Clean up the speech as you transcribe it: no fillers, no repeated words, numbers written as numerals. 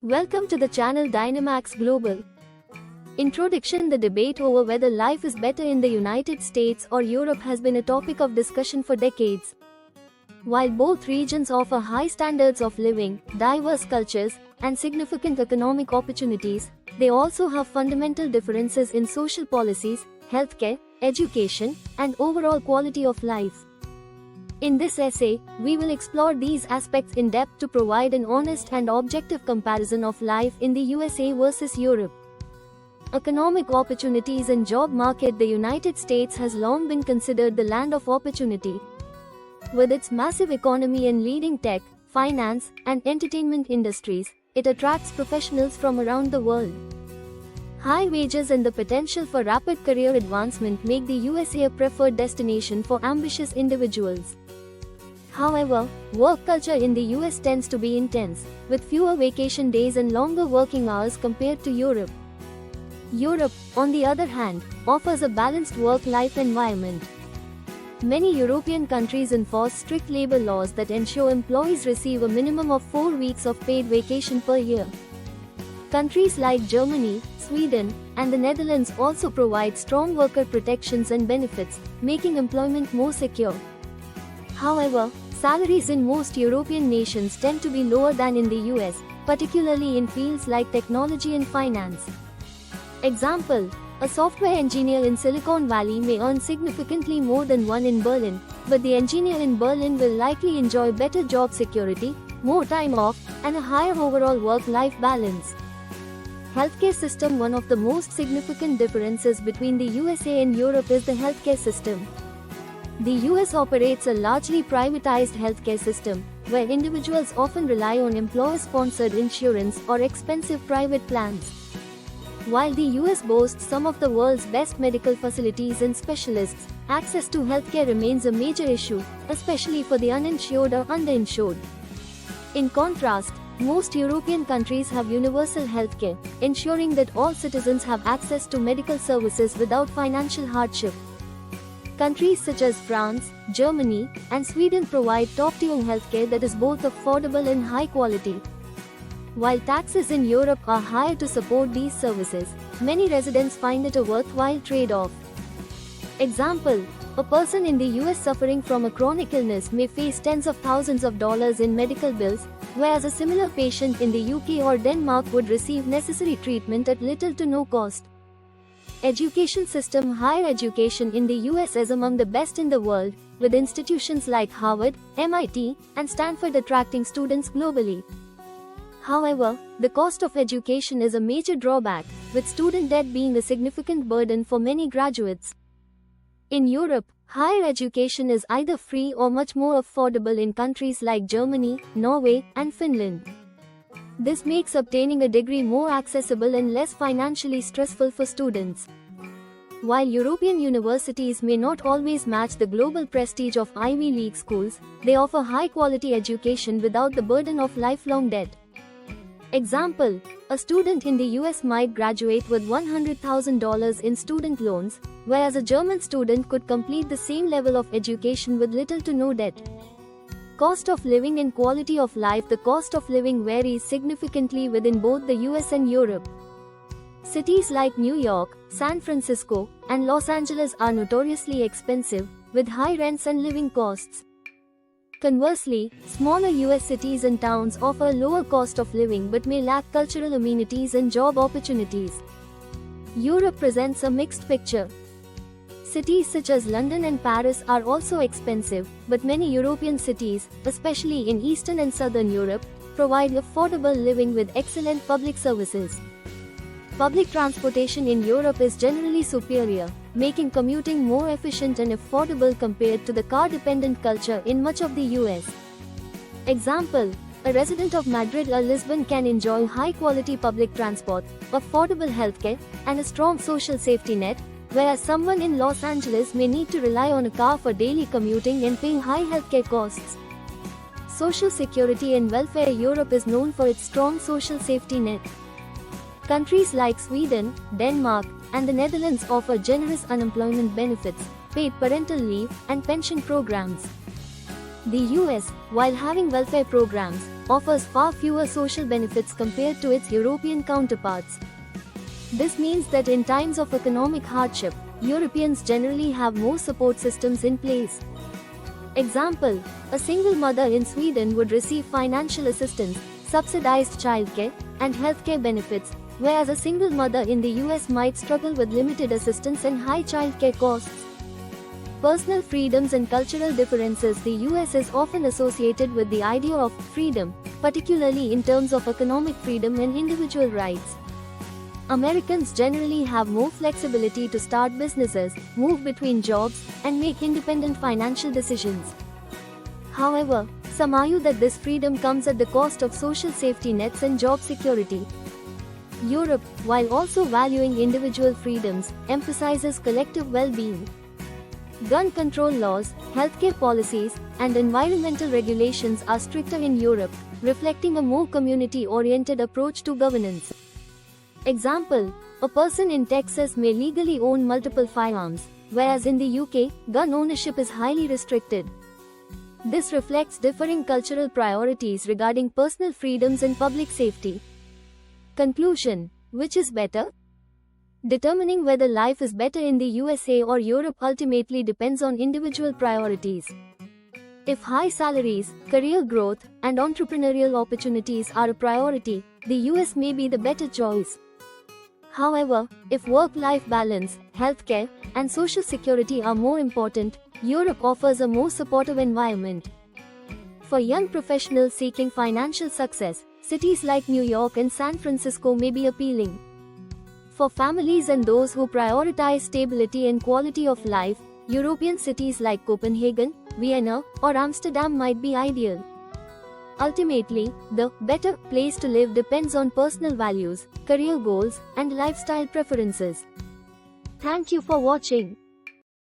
Welcome to the channel Dynamax Global. Introduction. The debate over whether life is better in the United States or Europe has been a topic of discussion for decades. While both regions offer high standards of living, diverse cultures, and significant economic opportunities, they also have fundamental differences in social policies, healthcare, education, and overall quality of life. In this essay, we will explore these aspects in depth to provide an honest and objective comparison of life in the USA versus Europe. Economic opportunities and job market. The United States has long been considered the land of opportunity. With its massive economy and leading tech, finance, and entertainment industries, it attracts professionals from around the world. High wages and the potential for rapid career advancement make the USA a preferred destination for ambitious individuals. However, work culture in the US tends to be intense, with fewer vacation days and longer working hours compared to Europe. Europe, on the other hand, offers a balanced work-life environment. Many European countries enforce strict labor laws that ensure employees receive a minimum of 4 weeks of paid vacation per year. Countries like Germany, Sweden, and the Netherlands also provide strong worker protections and benefits, making employment more secure. However, salaries in most European nations tend to be lower than in the US, particularly in fields like technology and finance. Example: a software engineer in Silicon Valley may earn significantly more than one in Berlin, but the engineer in Berlin will likely enjoy better job security, more time off, and a higher overall work-life balance. Healthcare system. One of the most significant differences between the USA and Europe is the healthcare system. The US operates a largely privatized healthcare system, where individuals often rely on employer-sponsored insurance or expensive private plans. While the US boasts some of the world's best medical facilities and specialists, access to healthcare remains a major issue, especially for the uninsured or underinsured. In contrast, most European countries have universal healthcare, ensuring that all citizens have access to medical services without financial hardship. Countries such as France, Germany, and Sweden provide top-tier healthcare that is both affordable and high quality. While taxes in Europe are higher to support these services, many residents find it a worthwhile trade-off. Example: a person in the US suffering from a chronic illness may face tens of thousands of dollars in medical bills, whereas a similar patient in the UK or Denmark would receive necessary treatment at little to no cost. Education system. Higher education in the US is among the best in the world, with institutions like Harvard, MIT, and Stanford attracting students globally. However, the cost of education is a major drawback, with student debt being a significant burden for many graduates. In Europe, higher education is either free or much more affordable in countries like Germany, Norway, and Finland. This makes obtaining a degree more accessible and less financially stressful for students. While European universities may not always match the global prestige of Ivy League schools, they offer high-quality education without the burden of lifelong debt. Example: a student in the US might graduate with $100,000 in student loans, whereas a German student could complete the same level of education with little to no debt. Cost of living and quality of life. The cost of living varies significantly within both the US and Europe. Cities like New York, San Francisco, and Los Angeles are notoriously expensive, with high rents and living costs. Conversely, smaller US cities and towns offer a lower cost of living but may lack cultural amenities and job opportunities. Europe presents a mixed picture. Cities such as London and Paris are also expensive, but many European cities, especially in Eastern and Southern Europe, provide affordable living with excellent public services. Public transportation in Europe is generally superior, making commuting more efficient and affordable compared to the car-dependent culture in much of the US. Example: a resident of Madrid or Lisbon can enjoy high-quality public transport, affordable healthcare, and a strong social safety net, whereas someone in Los Angeles may need to rely on a car for daily commuting and paying high healthcare costs. Social security and welfare. Europe is known for its strong social safety net. Countries like Sweden, Denmark, and the Netherlands offer generous unemployment benefits, paid parental leave, and pension programs. The US, while having welfare programs, offers far fewer social benefits compared to its European counterparts. This means that in times of economic hardship, Europeans generally have more support systems in place. Example, a single mother in Sweden would receive financial assistance, subsidized childcare, and healthcare benefits, whereas a single mother in the US might struggle with limited assistance and high childcare costs. Personal freedoms and cultural differences. The US is often associated with the idea of freedom, particularly in terms of economic freedom and individual rights. Americans generally have more flexibility to start businesses, move between jobs, and make independent financial decisions. However, some argue that this freedom comes at the cost of social safety nets and job security. Europe, while also valuing individual freedoms, emphasizes collective well-being. Gun control laws, healthcare policies, and environmental regulations are stricter in Europe, reflecting a more community-oriented approach to governance. Example, a person in Texas may legally own multiple firearms, whereas in the UK, gun ownership is highly restricted. This reflects differing cultural priorities regarding personal freedoms and public safety. Conclusion: which is better? Determining whether life is better in the USA or Europe ultimately depends on individual priorities. If high salaries, career growth, and entrepreneurial opportunities are a priority, the US may be the better choice. However, if work-life balance, healthcare, and social security are more important, Europe offers a more supportive environment. For young professionals seeking financial success, cities like New York and San Francisco may be appealing. For families and those who prioritize stability and quality of life, European cities like Copenhagen, Vienna, or Amsterdam might be ideal. Ultimately, the better place to live depends on personal values, career goals, and lifestyle preferences. Thank you for watching.